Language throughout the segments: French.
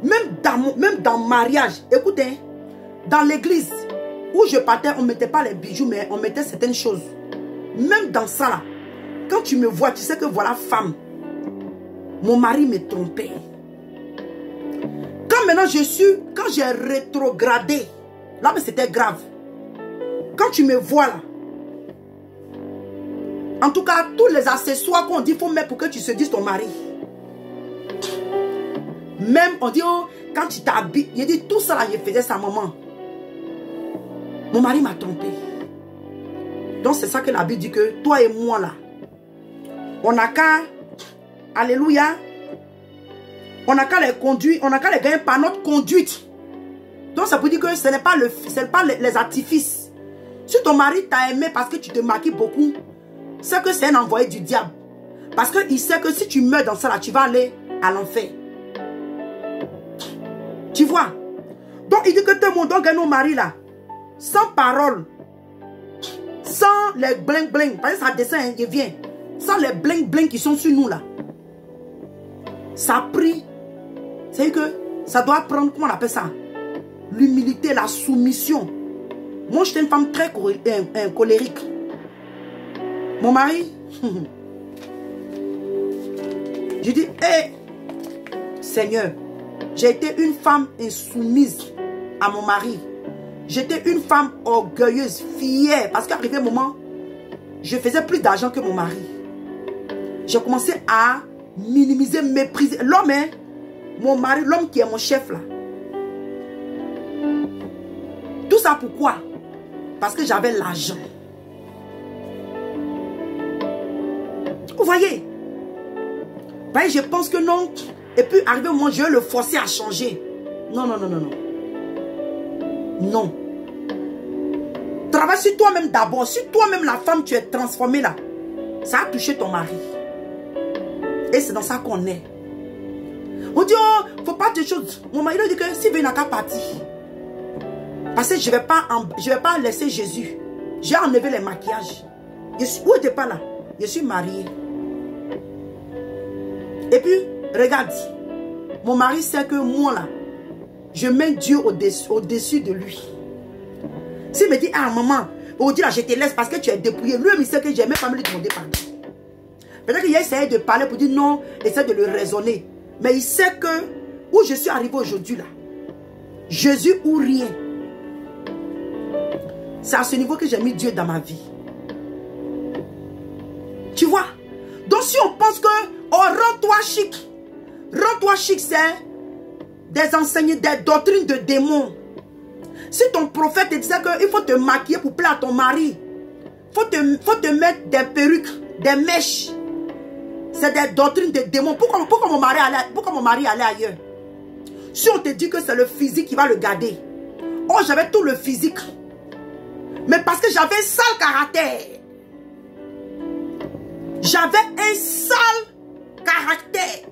Même dans le mariage, écoutez, dans l'église où je partais, on ne mettait pas les bijoux, mais on mettait certaines choses. Même dans ça, là, quand tu me vois, tu sais que voilà, femme, mon mari me trompait. Quand maintenant quand j'ai rétrogradé, là, mais c'était grave. Quand tu me vois là, en tout cas, tous les accessoires qu'on dit, il faut mettre pour que tu se dises ton mari. Même, on dit, oh, quand tu t'habilles, il dit, tout ça là, je faisais sa maman. Mon mari m'a trompé. Donc, c'est ça que la Bible dit que toi et moi là, on n'a qu'à, alléluia, on n'a qu'à les conduire, on n'a qu'à les gagner par notre conduite. Donc, ça veut dire que ce n'est pas, les artifices. Si ton mari t'a aimé parce que tu te maquilles beaucoup, c'est que c'est un envoyé du diable. Parce qu'il sait que si tu meurs dans ça là, tu vas aller à l'enfer. Tu vois? Donc, il dit que tout le monde doit gagner nos maris là, sans parole, sans les bling bling. Parce que ça descend, il vient. Sans les bling bling qui sont sur nous là. Ça a pris. C'est que ça doit prendre, comment on appelle ça? L'humilité, la soumission. Moi, j'étais une femme très colérique. Mon mari, j'ai dit, hé, Seigneur, j'ai été une femme insoumise à mon mari. J'étais une femme orgueilleuse, fière. Parce qu'arrivé un moment, je faisais plus d'argent que mon mari. J'ai commencé à minimiser, mépriser. L'homme, hein, mon mari, l'homme qui est mon chef là. Tout ça pourquoi? Parce que j'avais l'argent. Vous voyez? Je pense que non. Et puis, arrivé au moment, je vais le forcer à changer. Non, non, non, non, non. Non. Travaille sur toi-même d'abord. Si toi-même, la femme, tu es transformée là, ça a touché ton mari. Et c'est dans ça qu'on est. On dit, oh, faut pas de choses. Mon mari dit que s'il veut, il n'a qu'à partir. Parce que je ne vais pas laisser Jésus. J'ai enlevé les maquillages. Où n'était pas là? Je suis mariée. Et puis, regarde. Mon mari sait que moi là, je mets Dieu au-dessus de lui. S'il me dit, ah maman, on dit là, je te laisse parce que tu es dépouillé. Lui, il sait que j'ai même pas me lui demander pardon. Peut-être qu'il a essayé de parler pour dire non, essaie de le raisonner. Mais il sait que, où je suis arrivé aujourd'hui là, Jésus ou rien. C'est à ce niveau que j'ai mis Dieu dans ma vie. Tu vois? Donc si on pense que, oh, rends-toi chic. Rends-toi chic, c'est des enseignements, des doctrines de démons. Si ton prophète te disait qu'il faut te maquiller pour plaire à ton mari, faut te mettre des perruques, des mèches. C'est des doctrines de démons. Pourquoi mon mari allait ailleurs? Si on te dit que c'est le physique qui va le garder. Oh, j'avais tout le physique. Mais parce que j'avais un sale caractère. J'avais un sale caractère.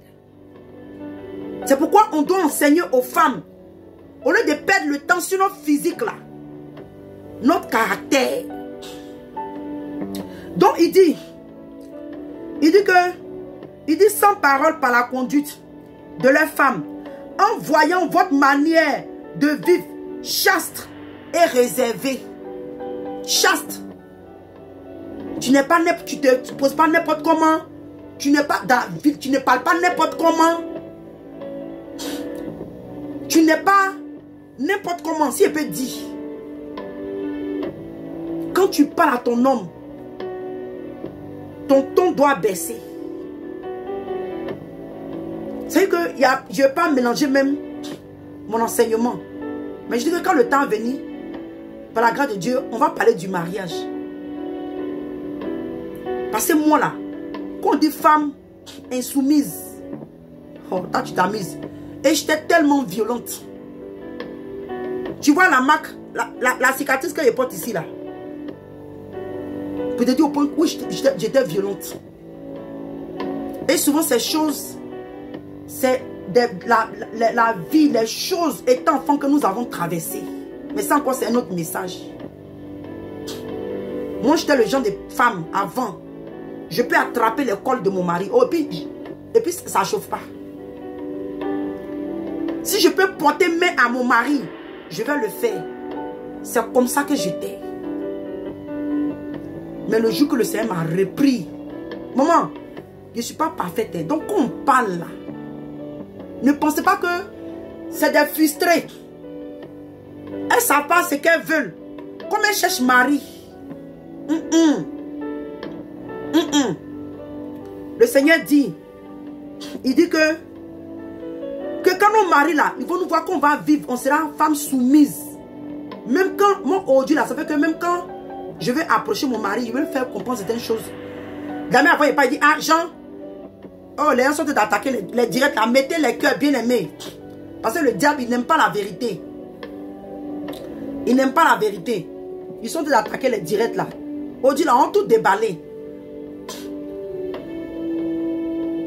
C'est pourquoi on doit enseigner aux femmes. Au lieu de perdre le temps sur notre physique là. Notre caractère. Donc il dit sans parole par la conduite de leurs femmes. En voyant votre manière de vivre chaste et réservée. Chaste. Tu n'es pas, tu te poses pas n'importe comment. Tu n'es pas David, tu ne parles pas n'importe comment. Tu n'es pas n'importe comment. Si elle peut dire. Quand tu parles à ton homme, ton ton doit baisser. C'est que je ne vais pas mélanger même mon enseignement. Mais je dis que quand le temps est venu, par la grâce de Dieu, on va parler du mariage. Parce que moi là, quand on dit femme insoumise, oh, toi tu t'as mise. Et j'étais tellement violente. Tu vois la marque, la cicatrice que je porte ici là. Je te dis au point où j'étais violente. Et souvent ces choses, c'est la vie, les choses étant enfant que nous avons traversées. Mais ça encore c'est un autre message. Moi j'étais le genre de femme avant. Je peux attraper le col de mon mari. Oh, et puis ça ne chauffe pas. Si je peux porter main à mon mari, je vais le faire. C'est comme ça que j'étais. Mais le jour que le Seigneur m'a repris, maman, je ne suis pas parfaite. Hein. Donc, quand on parle là, ne pensez pas que c'est des frustrés. Elles ne savent pas ce qu'elles veulent. Comme elles cherchent mari. Le Seigneur dit, il dit que quand nos maris là, ils vont nous voir qu'on va vivre, on sera femme soumise. Même quand, moi aujourd'hui là, ça fait que même quand je vais approcher mon mari, je vais lui faire comprendre certaines choses. Jamais avant, il n'a pas dit, ah Jean, oh les gens sont d'attaquer les directs là, mettez les cœurs bien aimés. Parce que le diable, il n'aime pas la vérité. Il n'aime pas la vérité. Ils sont d'attaquer les directs là. Aujourd'hui là, on tout déballé.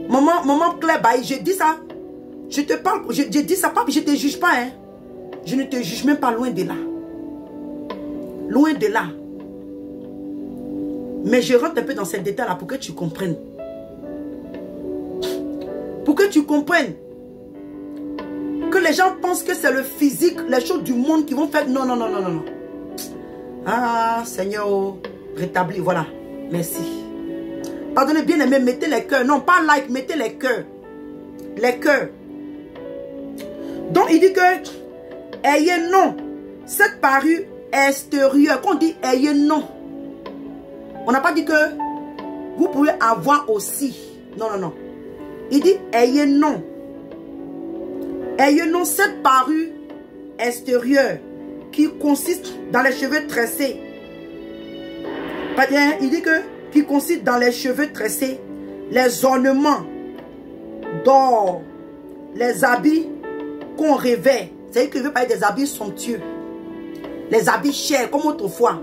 Maman Claire Bailly, je dis ça. Je te parle, je dis ça pas, je ne te juge pas. Hein. Je ne te juge même pas, loin de là. Loin de là. Mais je rentre un peu dans ces détails-là pour que tu comprennes. Pour que tu comprennes. Que les gens pensent que c'est le physique, les choses du monde qui vont faire. Non, non, non, non, non. Ah, Seigneur, rétablis, voilà. Merci. Pardonnez bien aimé, mettez les cœurs. Non, pas like, mettez les cœurs. Les cœurs. Donc, il dit que ayez non. Cette parure extérieure. Quand on dit ayez non, on n'a pas dit que vous pouvez avoir aussi. Non, non, non. Il dit ayez non. Ayez non cette parure extérieure qui consiste dans les cheveux tressés. Il dit que qui consiste dans les cheveux tressés, les ornements d'or, les habits qu'on revêt. C'est-à-dire qu'il veut parler des habits somptueux. Les habits chers, comme autrefois.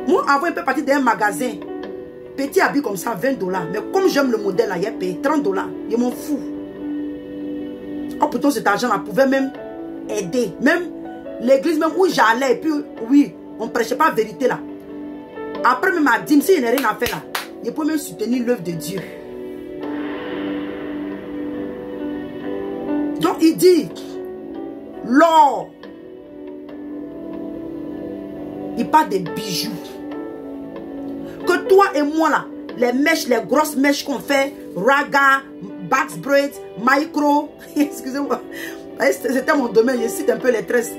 Moi, avant, il peut partir d'un magasin. Petit habit comme ça, 20 $. Mais comme j'aime le modèle, là, il a payé 30 $. Il m'en fout. Oh, pourtant, cet argent-là pouvait même aider. Même l'église même où j'allais. Et puis, oui, on ne prêchait pas la vérité là. Après, même à dîme, s'il n'y a rien à faire là, il peut même soutenir l'œuvre de Dieu. Donc, il dit, l'or. Il parle des bijoux. Que toi et moi là, les mèches, les grosses mèches qu'on fait, raga, box braid, micro, excusez-moi, c'était mon domaine, je cite un peu les tresses,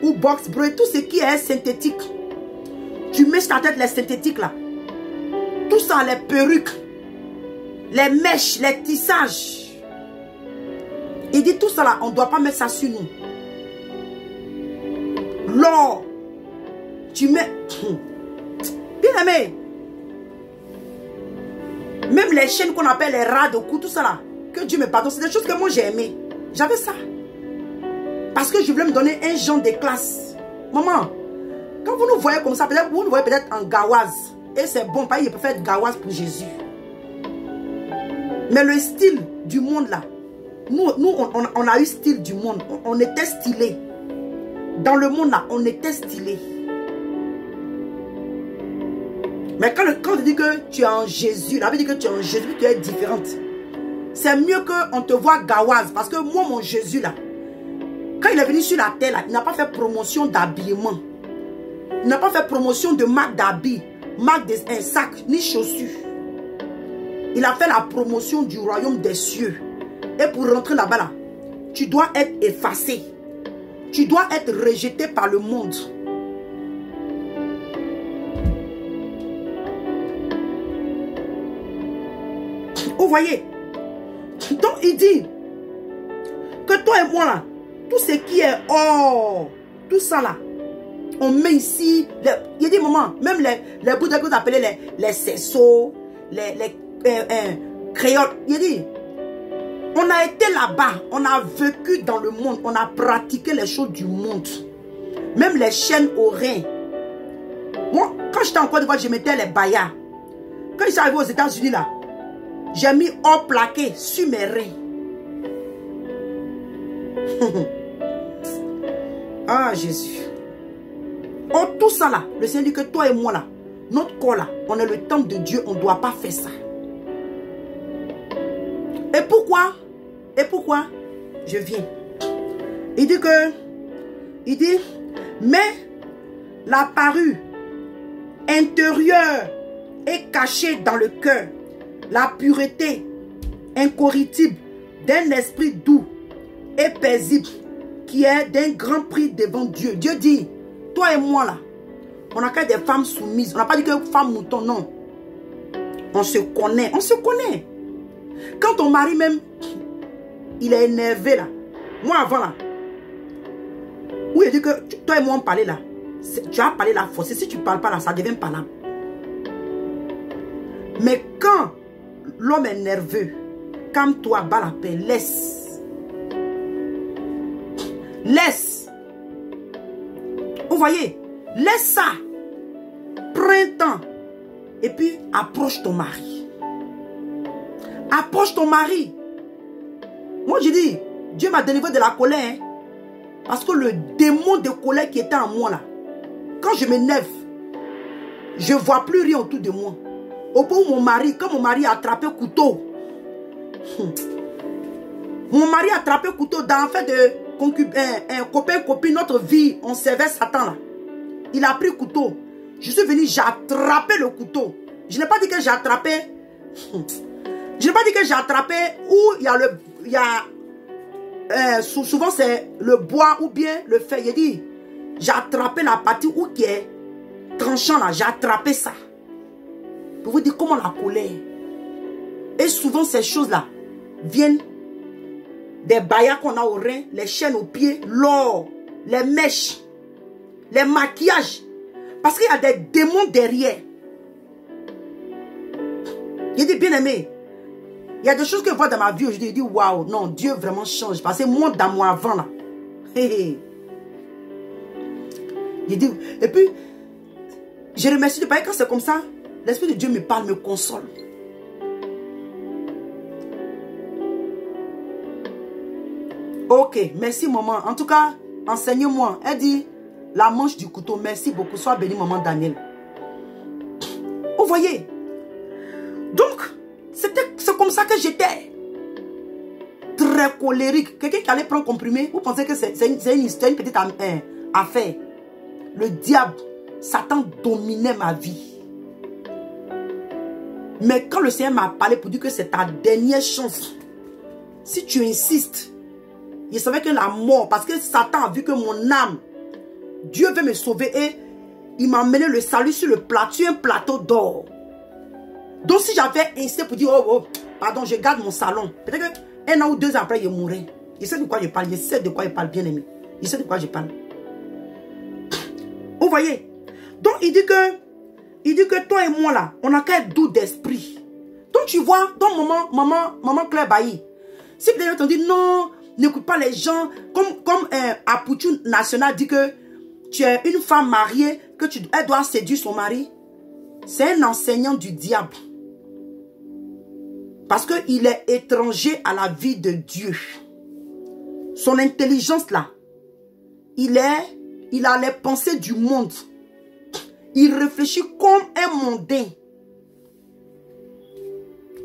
ou box braid, tout ce qui est synthétique. Tu mets sur ta tête les synthétiques là. Tout ça, les perruques, les mèches, les tissages. Il dit tout ça là, on ne doit pas mettre ça sur nous. L'or, tu mets... Bien aimé. Même les chaînes qu'on appelle les rats de cou, tout ça là. Que Dieu me pardonne, c'est des choses que moi j'ai aimé. J'avais ça. Parce que je voulais me donner un genre de classe. Maman, quand vous nous voyez comme ça, peut-être vous nous voyez peut-être en gawaz. Et c'est bon, pas il peut faire gawaz pour Jésus. Mais le style du monde là, nous on a eu style du monde. On était stylé. Dans le monde là, on était stylé. Mais quand on dit que tu es en Jésus, la Bible dit que tu es en Jésus, tu es différente. C'est mieux qu'on te voit gawaz. Parce que moi, mon Jésus là, quand il est venu sur la terre là, il n'a pas fait promotion d'habillement. Il n'a pas fait promotion de marque d'habits, marque d'un sac, ni chaussures. Il a fait la promotion du royaume des cieux. Et pour rentrer là-bas là, tu dois être effacé. Tu dois être rejeté par le monde. Vous voyez? Donc il dit que toi et moi là, tout ce qui est or, tout ça là, on met ici. Il dit maman, même les bouts que vous appelez les cerceaux, les créoles. Il dit, on a été là-bas, on a vécu dans le monde, on a pratiqué les choses du monde. Même les chaînes aux reins. Moi, quand j'étais en Côte d'Ivoire, je mettais les bayas. Quand je suis arrivé aux États-Unis là, j'ai mis or plaqué sur mes reins. Ah Jésus. Oh tout ça là, le Seigneur dit que toi et moi là, notre corps là, on est le temple de Dieu, on ne doit pas faire ça. Et pourquoi? Et pourquoi? Je viens. Il dit, mais la parure intérieure est cachée dans le cœur. La pureté incorruptible d'un esprit doux et paisible qui est d'un grand prix devant Dieu. Dieu dit, toi et moi là, on n'a qu'à des femmes soumises. On n'a pas dit que femme mouton, non. On se connaît, on se connaît. Quand ton mari même, il est énervé là. Moi avant là, où il dit que toi et moi on parlait là. Tu as parlé la force. Si tu ne parles pas là, ça devient palable. Mais quand l'homme est nerveux, calme-toi, bas la paix, laisse. Laisse. Vous voyez, laisse ça. Prends un temps. Et puis, approche ton mari. Approche ton mari. Moi, je dis, Dieu m'a délivré de la colère. Hein, parce que le démon de colère qui était en moi là, quand je m'énerve, je ne vois plus rien autour de moi. Au point où mon mari, quand mon mari a attrapé couteau, mon mari a attrapé couteau dans le fait de copain, copine, notre vie, on servait Satan là. Il a pris couteau. Je suis venu, j'ai attrapé le couteau. Je n'ai pas dit que j'ai attrapé. Je n'ai pas dit que j'ai attrapé où il y a souvent c'est le bois ou bien le fer. Il dit, j'ai attrapé la partie où qui est tranchant là. J'ai attrapé ça. Pour vous dire comment la colère. Et souvent ces choses là viennent des baillas qu'on a au rein, les chaînes aux pieds, l'or, les mèches, les maquillages. Parce qu'il y a des démons derrière. Il dit, bien aimé, il y a des choses que je vois dans ma vie aujourd'hui. Il dit, waouh, non, Dieu vraiment change. Parce que moi, dans moi avant là. Il dit, et puis, je remercie Dieu. Parce que quand c'est comme ça, l'Esprit de Dieu me parle, me console. Ok, merci maman. En tout cas, enseigne-moi. Elle dit, la manche du couteau. Merci beaucoup. Sois béni maman Daniel. Vous voyez? Donc, c'est comme ça que j'étais. Très colérique. Quelqu'un qui allait prendre comprimé, vous pensez que c'est une petite affaire. Le diable, Satan dominait ma vie. Mais quand le Seigneur m'a parlé pour dire que c'est ta dernière chance, si tu insistes, il savait que la mort, parce que Satan a vu que mon âme, Dieu veut me sauver et il m'a amené le salut sur le plateau, sur un plateau d'or. Donc si j'avais insisté pour dire, oh, pardon, je garde mon salon, peut-être qu'un an ou 2 ans après, je mourrais. Il sait de quoi je parle, il sait de quoi il parle, bien aimé. Il sait de quoi je parle. Vous voyez? Donc il dit que toi et moi là, on n'a qu'à être doux d'esprit. Donc tu vois, donc maman Claire Bailly, si peut-être on dit non, n'écoute pas les gens, comme Apoutou National dit que tu es une femme mariée, que elle doit séduire son mari. C'est un enseignant du diable. Parce qu'il est étranger à la vie de Dieu. Son intelligence là, il a les pensées du monde. Il réfléchit comme un mondain.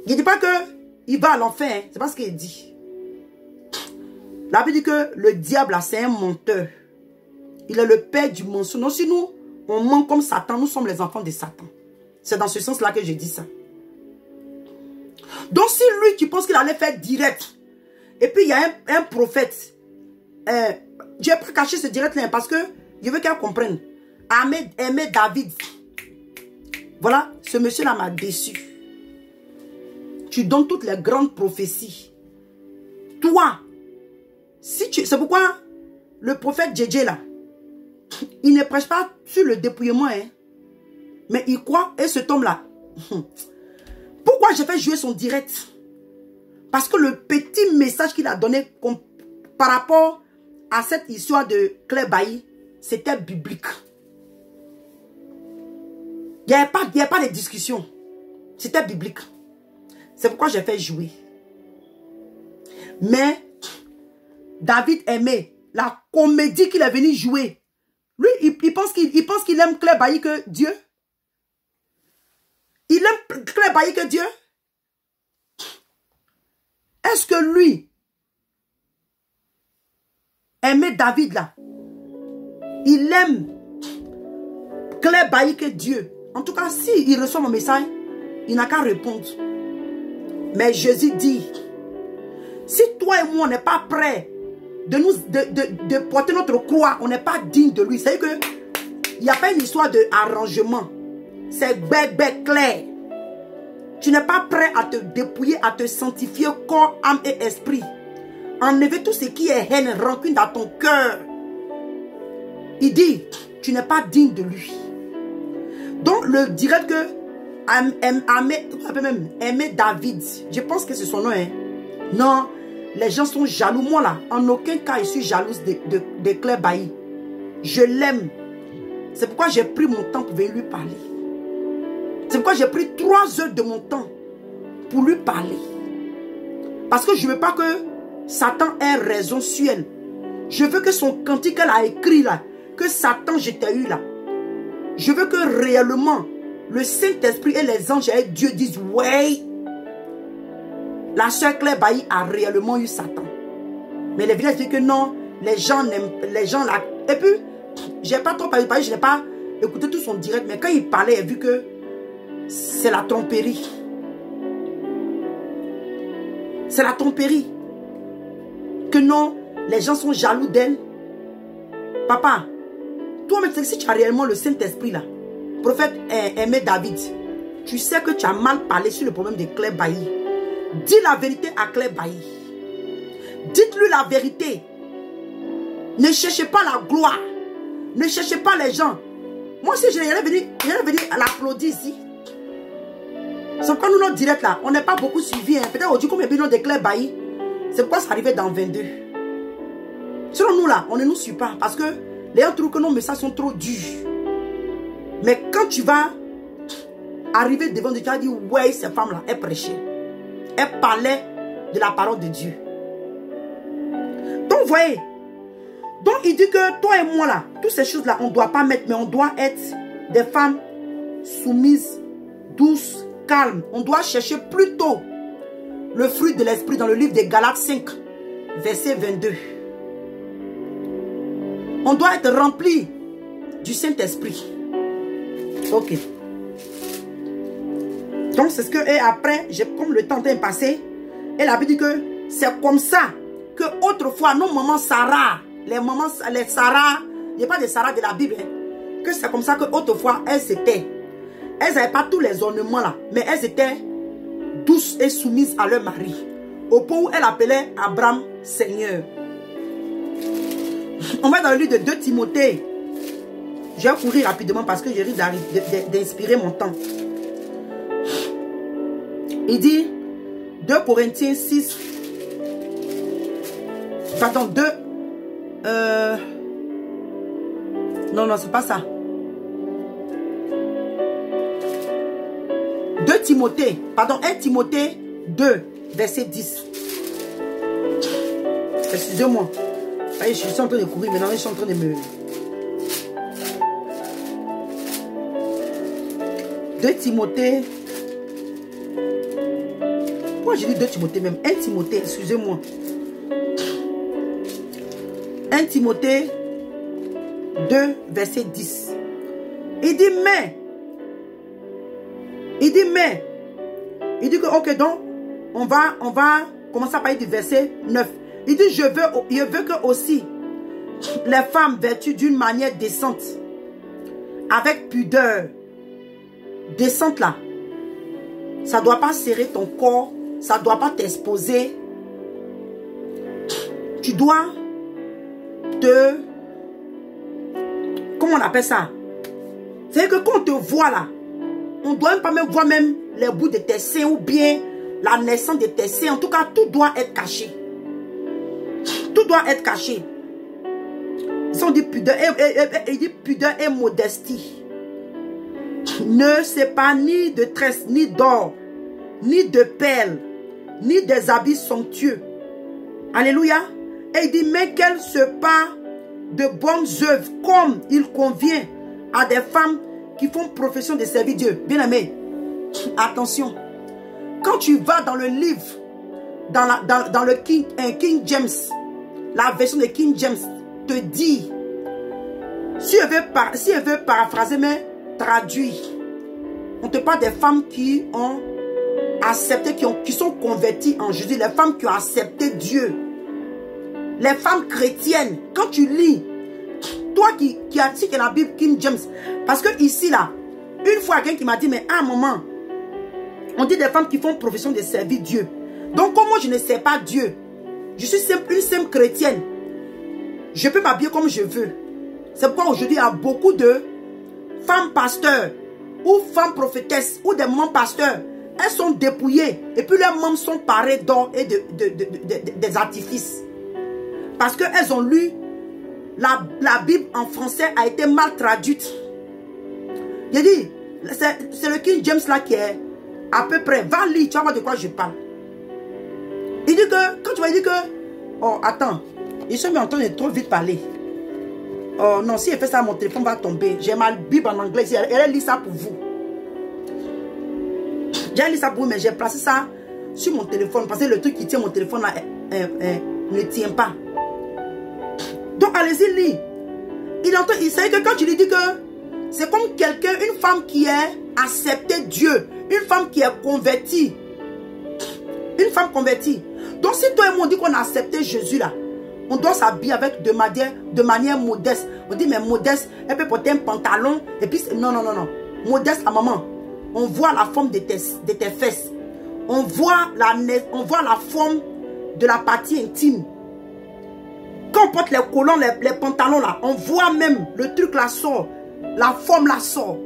Il ne dit pas qu'il va à l'enfer. Hein. C'est pas ce qu'il dit. La Bible dit que le diable, c'est un menteur. Il est le père du mensonge. Donc si nous, on ment comme Satan, nous sommes les enfants de Satan. C'est dans ce sens-là que je dis ça. Donc si lui, tu penses qu'il allait faire direct, et puis il y a un prophète, je n'ai pas caché ce direct-là parce que je veux qu'elle comprenne. Aimé David. Voilà, ce monsieur-là m'a déçu. Tu donnes toutes les grandes prophéties. Toi, c'est pourquoi le prophète JJ là, il ne prêche pas sur le dépouillement, hein, mais il croit, et cet homme-là, pourquoi j'ai fait jouer son direct? Parce que le petit message qu'il a donné par rapport à cette histoire de Claire Bailly, c'était biblique. Il n'y avait pas de discussion. C'était biblique. C'est pourquoi j'ai fait jouer. Mais David aimait la comédie qu'il est venu jouer. Lui, il pense qu'il aime Claire Bailly que Dieu. Il aime Claire Bailly que Dieu. Est-ce que lui, David là, il aime Claire Bailly que Dieu. En tout cas, s'il reçoit mon message, il n'a qu'à répondre. Mais Jésus dit, si toi et moi, on n'est pas prêts de porter notre croix, on n'est pas digne de lui. C'est-à-dire qu'il n'y a pas une histoire d'arrangement. C'est bête clair. Tu n'es pas prêt à te dépouiller, à te sanctifier corps, âme et esprit. Enlever tout ce qui est haine, rancune dans ton cœur. Il dit, tu n'es pas digne de lui. Donc, le direct que aimer David, je pense que c'est son nom. Hein. Non, les gens sont jaloux. Moi là, en aucun cas, je suis jalouse de Claire Bailly. Je l'aime. C'est pourquoi j'ai pris mon temps pour venir lui parler. C'est pourquoi j'ai pris 3 heures de mon temps pour lui parler. Parce que je ne veux pas que Satan ait raison sur elle. Je veux que son cantique qu'elle a écrit là, que Satan je t'ai eu là. Je veux que réellement le Saint-Esprit et les anges et Dieu disent ouais, la soeur Claire Bailly a réellement eu Satan. Mais les villages disent que non, les gens là. Et puis, j'ai pas trop parlé, je n'ai pas écouté tout son direct, mais quand il parlait, j'ai vu que c'est la tromperie. C'est la tromperie. Que non, les gens sont jaloux d'elle. Papa, toi-même, si tu as réellement le Saint-Esprit là, prophète aimé David, tu sais que tu as mal parlé sur le problème de Claire Bailly. Dis la vérité à Claire Bailly. Dites-lui la vérité. Ne cherchez pas la gloire. Ne cherchez pas les gens. Moi aussi, j'allais venir l'applaudir ici. Sauf que nous, notre direct là, on n'est pas beaucoup suivi. Hein. Peut-être aujourd'hui, comme il y a de Claire Bailly, c'est pourquoi ça arrivait dans 22. Selon nous là, on ne nous suit pas. Parce que les gens trouvent que nos messages sont trop durs. Mais quand tu vas arriver devant Dieu, tu vas dire, ouais, cette femme-là, elle prêchait. Elle parlait de la parole de Dieu. Donc, vous voyez. Donc, il dit que toi et moi, là, toutes ces choses-là, on ne doit pas mettre, mais on doit être des femmes soumises, douces, calmes. On doit chercher plutôt le fruit de l'esprit dans le livre des Galates 5, verset 22. On doit être rempli du Saint-Esprit. Ok. Donc, c'est ce que, et après, comme le temps est passé, elle a dit que c'est comme ça que autrefois, nos mamans Sarah, les Sarah, il n'y a pas de Sarah de la Bible, hein, que c'est comme ça que autrefois, elles n'avaient pas tous les ornements là, mais elles étaient douces et soumises à leur mari, au point où elle appelait Abraham Seigneur. On va dans le livre de 2 Timothée. Je vais courir rapidement parce que je risque d'inspirer mon temps. Il dit 2 Corinthiens 6. Pardon, 2. Non, c'est pas ça. 2 Timothée. Pardon, 1 Timothée 2, verset 10. Excusez-moi. Je suis en train de courir, maintenant je suis en train de me... 2 Timothée. Pourquoi j'ai dit 2 Timothée même? 1 Timothée, excusez-moi. 1 Timothée 2, verset 10. Il dit mais. Il dit que, ok, donc, on va commencer à parler du verset 9. Il dit, je veux que aussi les femmes vêtues d'une manière décente, avec pudeur, décente là, ça ne doit pas serrer ton corps, ça ne doit pas t'exposer. Tu dois te... Comment on appelle ça? C'est que quand on te voit là, on ne doit pas même voir même les bouts de tes seins ou bien la naissance de tes seins. En tout cas, tout doit être caché. Tout doit être caché. On dit pudeur et modestie. Ne sépare ni de tresse, ni d'or, ni de perles, ni des habits somptueux. Alléluia. Et il dit, mais qu'elle se part de bonnes œuvres, comme il convient à des femmes qui font profession de servir Dieu. Bien aimé, attention. Quand tu vas dans le livre, dans le King James, la version de King James, te dire, si elle veut paraphraser, mais traduire, on te parle des femmes qui ont accepté, qui sont converties en Jésus, les femmes qui ont accepté Dieu, les femmes chrétiennes. Quand tu lis, toi qui as dit que la Bible King James, parce que ici là, une fois quelqu'un qui m'a dit, mais à un moment, on dit des femmes qui font profession de servir Dieu. Donc comme moi je ne sais pas Dieu, je suis une simple chrétienne, je peux m'habiller comme je veux. C'est pourquoi aujourd'hui il y a beaucoup de femmes pasteurs ou femmes prophétesses ou des mamans pasteurs. Elles sont dépouillées et puis leurs membres sont parés d'or et des artifices. Parce qu'elles ont lu, la Bible en français a été mal traduite. J'ai dit, c'est le King James là qui est à peu près. Va lire, tu vas voir de quoi je parle. Il dit que, quand tu vas dire que, oh attends, ils sont en train de trop vite parler. Oh non, si elle fait ça, mon téléphone va tomber. J'ai ma Bible en anglais, elle lit ça pour vous. J'ai lu ça pour vous, mais j'ai placé ça sur mon téléphone. Parce que le truc qui tient mon téléphone là ne tient pas. Donc allez-y, lis. Il sait que quand tu lui dis que c'est comme quelqu'un, une femme qui est accepté Dieu, une femme qui est convertie. Une femme convertie. Donc si toi et moi on dit qu'on a accepté Jésus là, on doit s'habiller avec de manière modeste. On dit mais modeste, elle peut porter un pantalon et puis non. Modeste à maman. On voit la forme de tes fesses. On voit la forme de la partie intime. Quand on porte les collants, les pantalons là, on voit même le truc là sort. La forme là sort.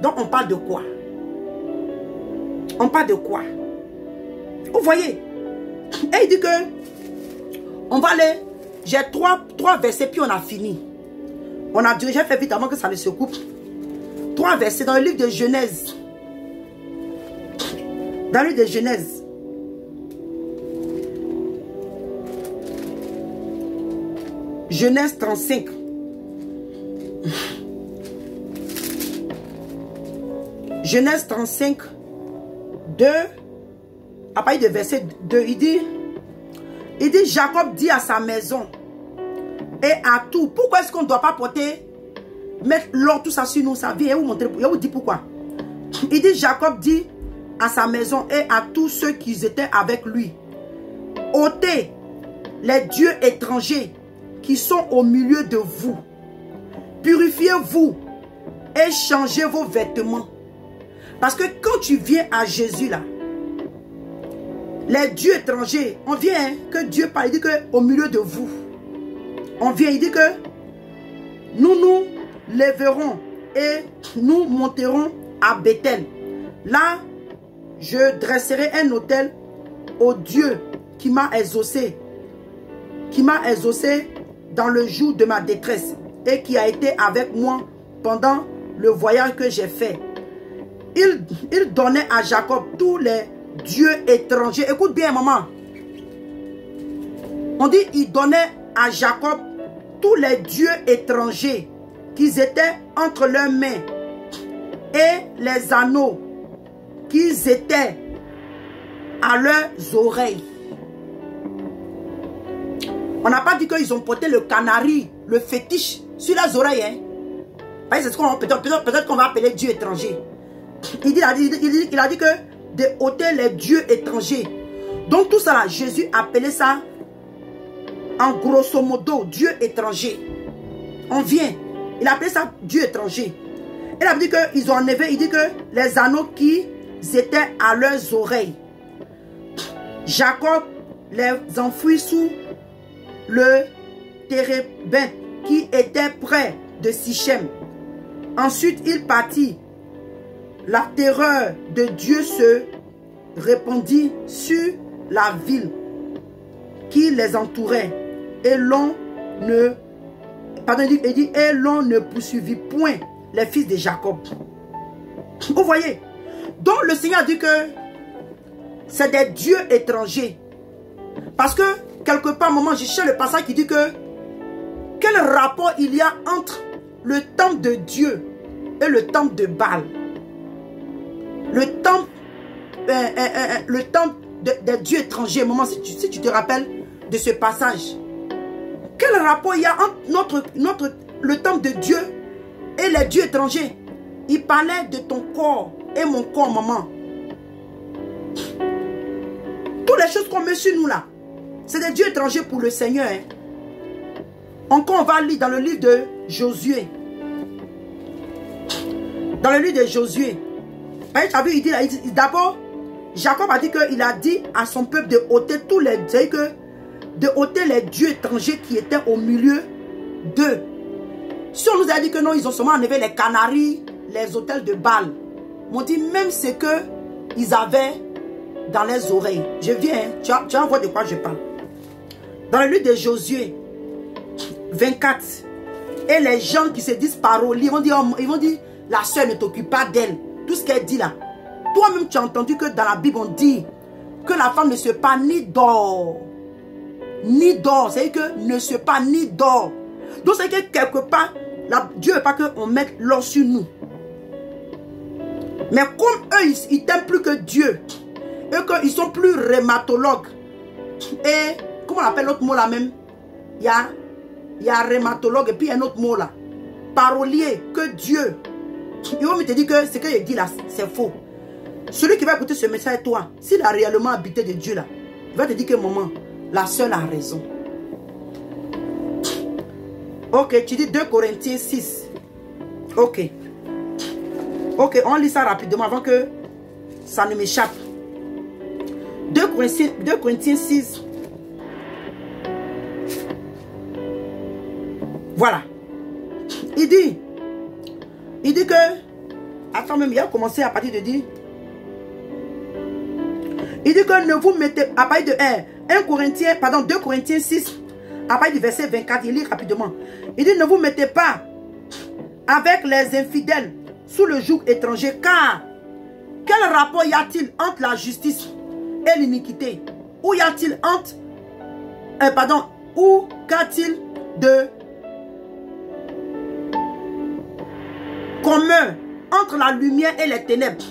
Donc on parle de quoi? On parle de quoi? Vous voyez? Et il dit que on va aller. J'ai trois versets puis on a fini. On a déjà fait vite avant que ça ne se coupe. 3 versets dans le livre de Genèse. Dans le livre de Genèse. Genèse 35. Genèse 35, 2, à partir de verset 2, il dit, Jacob dit à sa maison et à tout. Pourquoi est-ce qu'on ne doit pas mettre l'or, tout ça sur nous, ça vient, je vous dis pourquoi. Il dit, Jacob dit à sa maison et à tous ceux qui étaient avec lui, ôtez les dieux étrangers qui sont au milieu de vous. Purifiez-vous et changez vos vêtements. Parce que quand tu viens à Jésus là, les dieux étrangers, on vient, hein, que Dieu parle, il dit que au milieu de vous, on vient, il dit que nous nous lèverons et nous monterons à Bethel. Là, je dresserai un autel au Dieu qui m'a exaucé dans le jour de ma détresse et qui a été avec moi pendant le voyage que j'ai fait. Il donnait à Jacob tous les dieux étrangers. Écoute bien, maman. On dit, il donnait à Jacob tous les dieux étrangers qui étaient entre leurs mains et les anneaux qui étaient à leurs oreilles. On n'a pas dit qu'ils ont porté le canari, le fétiche sur leurs oreilles. Hein? Peut-être qu'on va appeler Dieu étranger. Il a dit que de ôter les dieux étrangers. Donc tout ça là, Jésus appelait ça en grosso modo Dieu étranger. On vient, il appelait ça Dieu étranger. Il a dit qu'ils ont enlevé, il dit que les anneaux qui étaient à leurs oreilles. Jacob les enfouit sous le térébinthe qui était près de Sichem. Ensuite il partit. La terreur de Dieu se répandit sur la ville qui les entourait et l'on ne poursuivit point les fils de Jacob. Vous voyez? Donc le Seigneur dit que c'est des dieux étrangers. Parce que quelque part, moment, je cherche le passage qui dit que quel rapport il y a entre le temple de Dieu et le temple de Baal? Le temple des dieux étrangers, maman, si tu te rappelles de ce passage. Quel rapport il y a entre le temple de Dieu et les dieux étrangers? Il parlait de ton corps et mon corps, maman. Toutes les choses qu'on met sur nous là, c'est des dieux étrangers pour le Seigneur. Hein. Encore on va lire dans le livre de Josué. Dans le livre de Josué. Tu as vu, il dit d'abord, Jacob a dit qu'il a dit à son peuple de ôter tous les dieux étrangers qui étaient au milieu d'eux. Si on nous a dit que non, ils ont seulement enlevé les canaries, les autels de Baal. On dit même ce qu'ils avaient dans les oreilles. Je viens, hein, tu vas voir de quoi je parle. Dans le livre de Josué 24, et les gens qui se disent paroliers, ils vont dire, la soeur ne t'occupe pas d'elle. Tout ce qu'elle dit là. Toi-même, tu as entendu que dans la Bible, on dit que la femme ne se pas ni d'or. Ni d'or. C'est-à-dire que ne se pas ni d'or. Donc, c'est que quelque part, Dieu ne veut pas qu'on mette l'or sur nous. Mais comme eux, ils t'aiment plus que Dieu. Et qu'ils sont plus rhumatologues. Et, comment on appelle l'autre mot là même? Il y a rhumatologue et puis un autre mot là. Parolier, que Dieu. Ils vont me te dire que ce qu'il dit là, c'est faux. Celui qui va écouter ce message, toi, s'il a réellement habité de Dieu là, il va te dire que maman, la seule a raison. Ok, tu dis 2 Corinthiens 6. Ok. Ok, on lit ça rapidement avant que ça ne m'échappe. 2 Corinthiens 6. Voilà. Il dit que, attends même, il a commencé à partir de dire, il dit que ne vous mettez, à partir de 2 Corinthiens 6, à partir du verset 24, il lit rapidement. Il dit, ne vous mettez pas avec les infidèles sous le joug étranger, car quel rapport y a-t-il entre la justice et l'iniquité? Où y a-t-il où qu'a-t-il de commun entre la lumière et les ténèbres?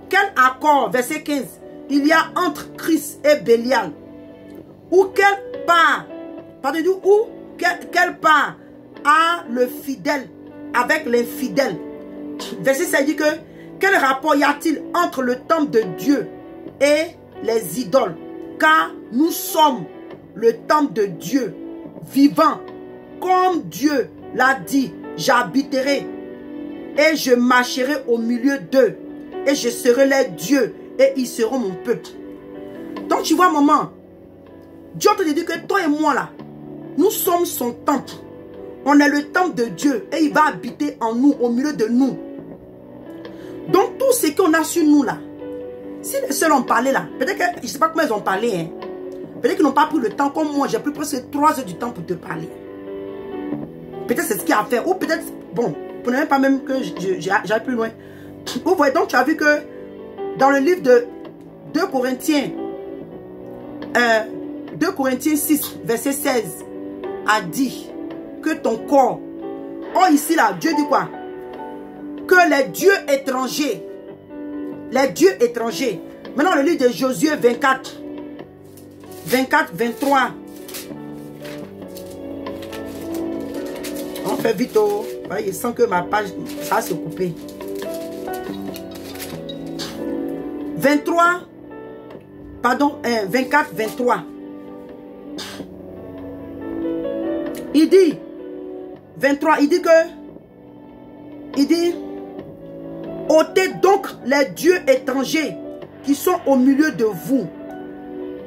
Quel accord, verset 15, il y a entre Christ et Bélial? Ou quelle part, quelle part a le fidèle avec l'infidèle? Verset 16 dit que quel rapport y a-t-il entre le temple de Dieu et les idoles? Car nous sommes le temple de Dieu vivant, comme Dieu l'a dit, j'habiterai et je marcherai au milieu d'eux et je serai leur Dieu et ils seront mon peuple. Donc tu vois maman, Dieu te dit que toi et moi là, nous sommes son temple. On est le temple de Dieu et il va habiter en nous, au milieu de nous. Donc tout ce qu'on a sur nous là, si les seuls ont parlé là, peut-être que, je ne sais pas comment ils ont parlé, hein. Peut-être qu'ils n'ont pas pris le temps comme moi, j'ai pris presque 3 heures du temps pour te parler. Peut-être c'est ce qu'il y a à faire, ou peut-être, bon, pour ne pas même que j'aille plus loin. Vous voyez donc, tu as vu que dans le livre de 2 Corinthiens 6, verset 16, a dit que ton corps, oh ici là, Dieu dit quoi? Que les dieux étrangers, maintenant le livre de Josué 24, 23, on fait vite, oh, il sent que ma page, ça va se couper. 24, 23. Il dit, 23, il dit, ôtez donc les dieux étrangers qui sont au milieu de vous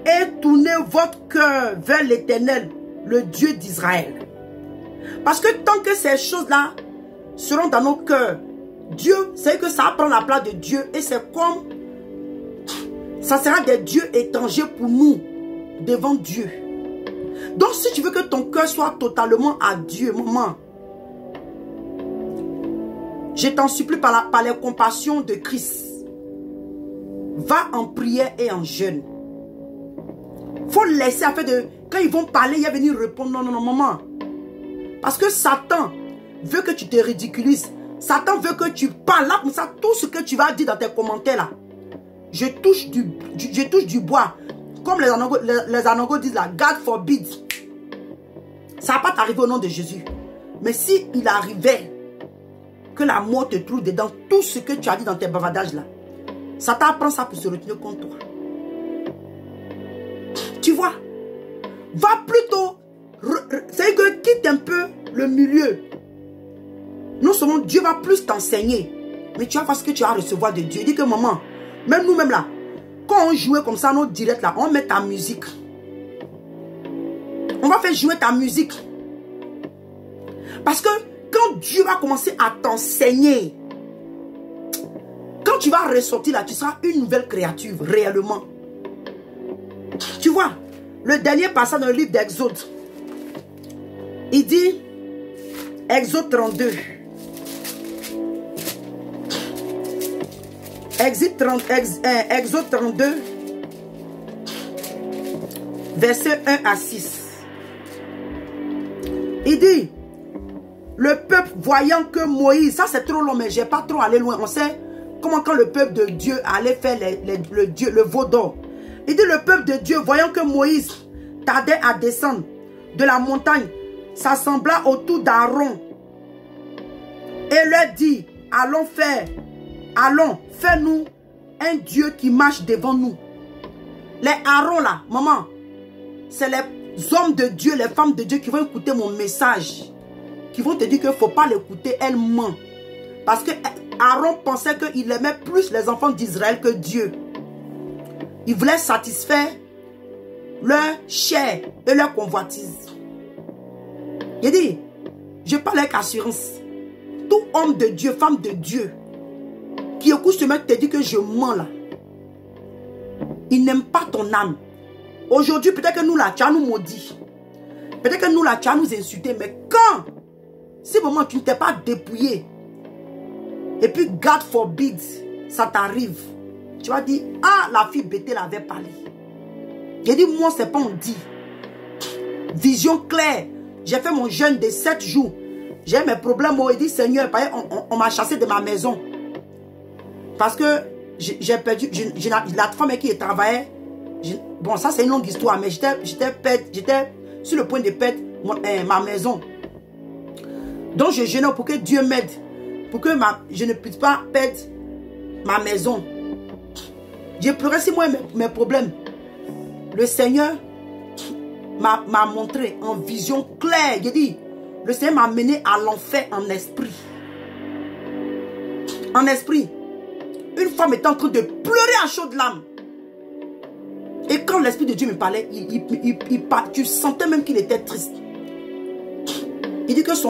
et tournez votre cœur vers l'Éternel, le Dieu d'Israël. Parce que tant que ces choses-là seront dans nos cœurs, Dieu, c'est que ça va prendre la place de Dieu et c'est comme ça sera des dieux étrangers pour nous devant Dieu. Donc si tu veux que ton cœur soit totalement à Dieu, maman, je t'en supplie par les compassions de Christ, va en prière et en jeûne. Faut laisser afin de, quand ils vont parler, il va venir répondre, non, maman. Parce que Satan veut que tu te ridiculises. Satan veut que tu parles là comme ça, tout ce que tu vas dire dans tes commentaires là. Je touche du bois. Comme les Anangos disent là, God forbid. Ça ne va pas t'arriver au nom de Jésus. Mais si il arrivait que la mort te trouve dedans, tout ce que tu as dit dans tes bavardages là, Satan prend ça pour se retenir contre toi. Tu vois? Va plutôt, c'est que quitte un peu le milieu. Non seulement Dieu va plus t'enseigner, mais tu vas voir ce que tu vas recevoir de Dieu. Il dit que maman, même nous-mêmes là, quand on jouait comme ça, nos directs là, on met ta musique. On va faire jouer ta musique. Parce que quand Dieu va commencer à t'enseigner, quand tu vas ressortir là, tu seras une nouvelle créature, réellement. Tu vois, le dernier passage dans le livre d'Exode, il dit, Exode 32, Exode 32, verset 1 à 6. Il dit, le peuple voyant que Moïse, ça c'est trop long, mais je n'ai pas trop allé loin. On sait comment quand le peuple de Dieu allait faire le veau d'or. Il dit, le peuple de Dieu, voyant que Moïse tardait à descendre de la montagne, s'assembla autour d'Aaron et leur dit, allons, fais-nous un Dieu qui marche devant nous. Les Aaron là, maman, c'est les hommes de Dieu, les femmes de Dieu qui vont écouter mon message, qui vont te dire qu'il ne faut pas l'écouter, elle ment. Parce que Aaron pensait qu'il aimait plus les enfants d'Israël que Dieu. Il voulait satisfaire leur chair et leur convoitise. Il dit, je parle avec assurance. Tout homme de Dieu, femme de Dieu, qui écoute ce mec te dit que je mens là. Il n'aime pas ton âme. Aujourd'hui, peut-être que nous là, tu as nous maudit. Peut-être que nous là, tu as nous insulté. Mais quand, si moment tu ne t'es pas dépouillé, et puis God forbid, ça t'arrive, tu vas dire, ah, la fille Bethel avait parlé. J'ai dit, moi, c'est pas on dit. Vision claire. J'ai fait mon jeûne de 7 jours. J'ai mes problèmes. Moi, il dit, Seigneur, on m'a chassé de ma maison. Parce que j'ai perdu, la femme avec qui je travaillais, bon, ça c'est une longue histoire, mais j'étais sur le point de perdre ma maison. Donc je jeûnais pour que Dieu m'aide, pour que je ne puisse pas perdre ma maison. J'ai pleuré sur moi mes problèmes. Le Seigneur m'a montré en vision claire. J'ai dit, le Seigneur m'a mené à l'enfer en esprit. En esprit. Une femme était en train de pleurer à chaudes larmes. Et quand l'Esprit de Dieu me parlait, tu sentais même qu'il était triste. Il dit que son